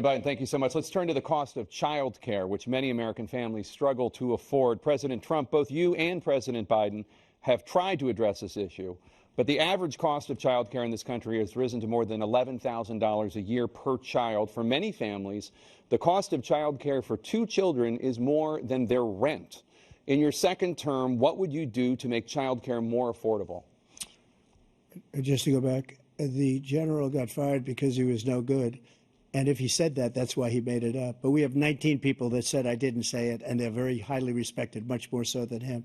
Biden, thank you so much. Let's turn to the cost of child care, which many American families struggle to afford. President Trump, both you and President Biden have tried to address this issue, but the average cost of child care in this country has risen to more than $11,000 a year per child. For many families, the cost of child care for 2 children is more than their rent. In your second term, what would you do to make child care more affordable? Just to go back, the general got fired because he was no good. And if he said that, that's why he made it up. But we have 19 people that said I didn't say it, and they're very highly respected, much more so than him.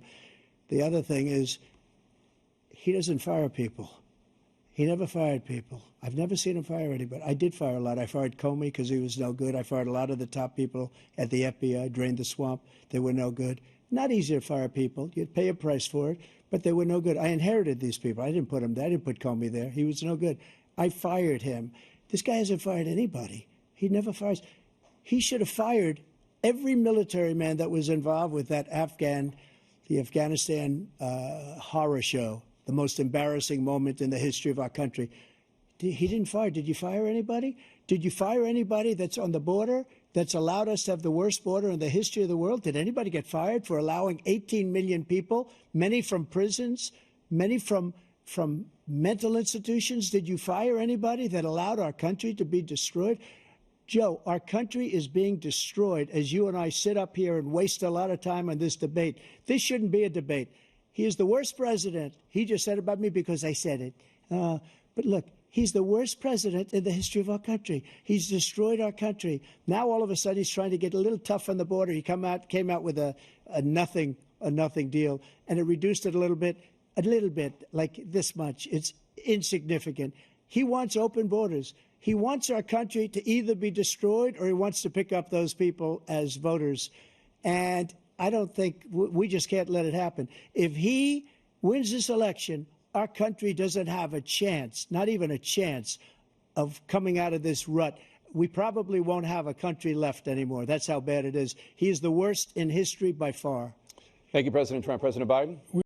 The other thing is, he doesn't fire people. He never fired people. I've never seen him fire anybody. I did fire a lot. I fired Comey because he was no good. I fired a lot of the top people at the FBI, drained the swamp. They were no good. Not easy to fire people. You'd pay a price for it, but they were no good. I inherited these people. I didn't put him there. I didn't put Comey there. He was no good. I fired him. This guy hasn't fired anybody. He never fires. He should have fired every military man that was involved with that the Afghanistan horror show, the most embarrassing moment in the history of our country. He didn't fire. Did you fire anybody? Did you fire anybody that's on the border that's allowed us to have the worst border in the history of the world? Did anybody get fired for allowing 18 million people, many from prisons, many from mental institutions? Did you fire anybody that allowed our country to be destroyed? Joe, our country is being destroyed as you and I sit up here and waste a lot of time on this debate. This shouldn't be a debate. He is the worst president. He just said about me because I said it. But look, he's the worst president in the history of our country. He's destroyed our country. Now all of a sudden he's trying to get a little tough on the border. He came out with a nothing deal, and it reduced it a little bit, like this much. It's insignificant. He wants open borders. He wants our country to either be destroyed or he wants to pick up those people as voters. And I don't think we just can't let it happen. If he wins this election, our country doesn't have a chance, not even a chance, of coming out of this rut. We probably won't have a country left anymore. That's how bad it is. He is the worst in history by far. Thank you, President Trump. President Biden?